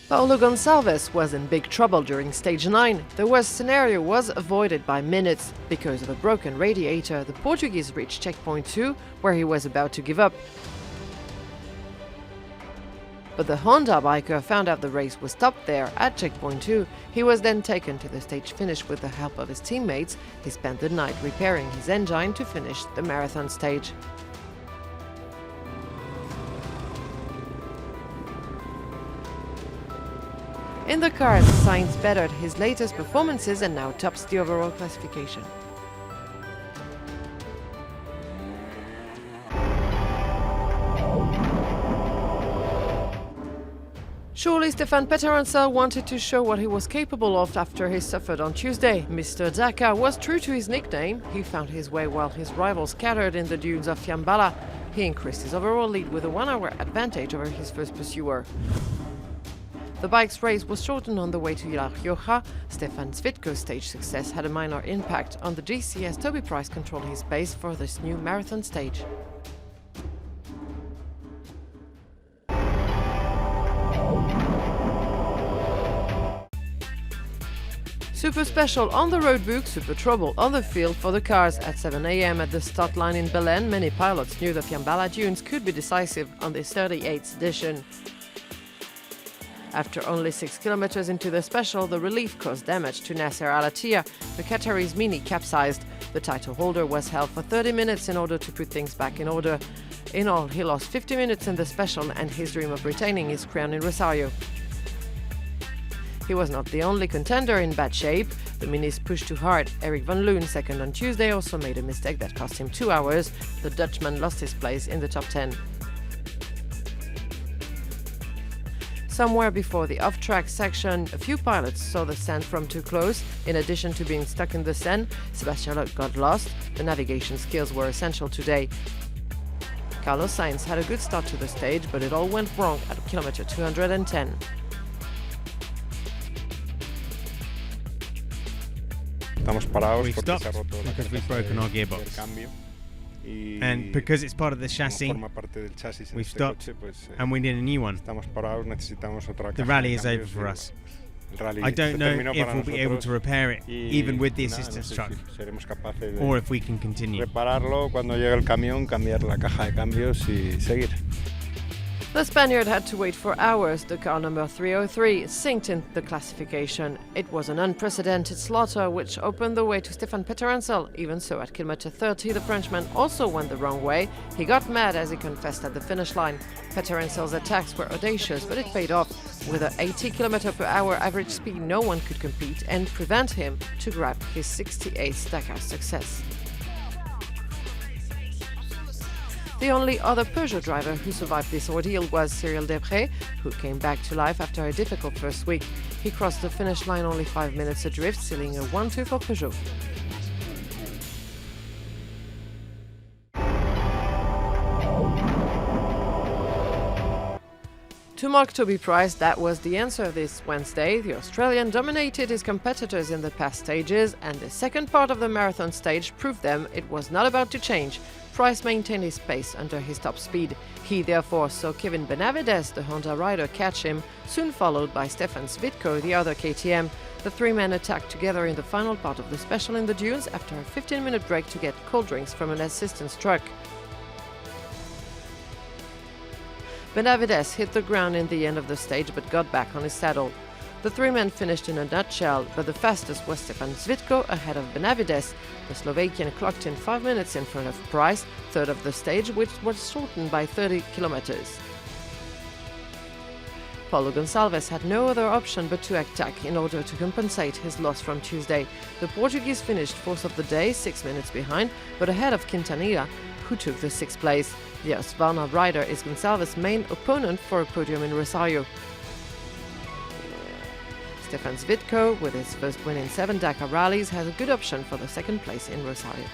Paulo Gonçalves was in big trouble during stage 9. The worst scenario was avoided by minutes. Because of a broken radiator, the Portuguese reached checkpoint 2, where he was about to give up. But the Honda biker found out the race was stopped there at checkpoint 2. He was then taken to the stage finish with the help of his teammates. He spent the night repairing his engine to finish the marathon stage. In Dakar, Sainz bettered his latest performances and now tops the overall classification. Surely Stéphane PETERHANSEL wanted to show what he was capable of after he suffered on Tuesday. Mr. Dakar was true to his nickname. He found his way while his rivals scattered in the dunes of Fiambala. He increased his overall lead with a 1-hour advantage over his first pursuer. The bike's race was shortened on the way to La Rioja. Stefan SVITKO's stage success had a minor impact on the GC as Toby PRICE controlled his pace for this new marathon stage. Super special on the road book, super trouble on the field for the cars. At 7 a.m. at the start line in Belen, many pilots knew the Fiambala dunes could be decisive on this 38th edition. After only 6 kilometers into the special, the relief caused damage to Nasser AL-ATTIYAH. The Qatari's Mini capsized. The title holder was held for 30 minutes in order to put things back in order. In all, he lost 50 minutes in the special and his dream of retaining his crown in Rosario. He was not the only contender in bad shape. The Minis pushed too hard. Eric van Loon, second on Tuesday, also made a mistake that cost him 2 hours. The Dutchman lost his place in the top 10. Somewhere before the off-track section, a few pilots saw the sand from too close. In addition to being stuck in the sand, Sébastien Loeb got lost. The navigation skills were essential today. Carlos Sainz had a good start to the stage, but it all went wrong at kilometer 210. We stopped because we've broken our gearbox. And because it's part of the chassis, we've stopped and we need a new one. The rally is over for us. I don't know if we'll be able to repair it, even with the assistance truck, or if we can continue. The Spaniard had to wait for hours. The car number 303 sinked in the classification. It was an unprecedented slaughter which opened the way to Stéphane PETERHANSEL. Even so, at kilometer 30, the Frenchman also went the wrong way. He got mad as he confessed at the finish line. PETERHANSEL's attacks were audacious, but it paid off. With an 80 km/h average speed, no one could compete and prevent him to grab his 68th Dakar success. The only other Peugeot driver who survived this ordeal was Cyril DESPRES, who came back to life after a difficult first week. He crossed the finish line only 5 minutes adrift, sealing a 1-2 for Peugeot. To mark Toby PRICE, that was the answer this Wednesday. The Australian dominated his competitors in the past stages, and the second part of the marathon stage proved them it was not about to change. PRICE maintained his pace under his top speed. He therefore saw Kevin BENAVIDES, the Honda rider, catch him, soon followed by Stefan SVITKO, the other KTM. The three men attacked together in the final part of the special in the dunes after a 15-minute break to get cold drinks from an assistance truck. BENAVIDES hit the ground in the end of the stage but got back on his saddle. The three men finished in a nutshell, but the fastest was Stefan SVITKO ahead of BENAVIDES. The Slovakian clocked in 5 minutes in front of PRICE, third of the stage, which was shortened by 30 kilometers. Paulo Gonçalves had no other option but to attack in order to compensate his loss from Tuesday. The Portuguese finished fourth of the day, 6 minutes behind, but ahead of Quintanilla, who took the sixth place. The Husqvarna rider is Gonçalves' main opponent for a podium in Rosario. Stefan SVITKO, with his first win in 7 Dakar rallies, has a good option for the second place in Rosario.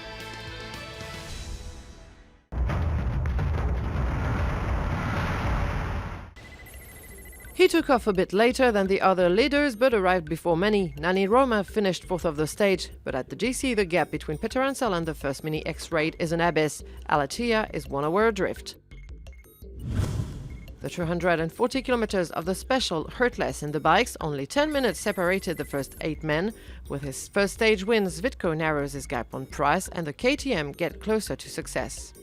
He took off a bit later than the other leaders, but arrived before many. Nani Roma finished fourth of the stage, but at the GC the gap between PETERHANSEL and the first Mini X-raid is an abyss. Al-ATTIYAH is 1 hour adrift. The 240 kilometers of the special hurt less in the bikes. Only 10 minutes separated the first 8 men. With his first stage win, Svitko narrows his gap on Price and the KTM get closer to success.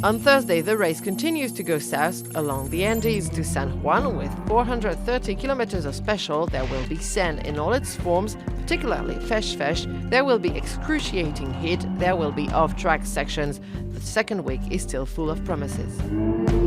On Thursday, the race continues to go south along the Andes to San Juan with 430 kilometers of special. There will be sand in all its forms, particularly fesh. There will be excruciating heat. There will be off-track sections. The second week is still full of promises.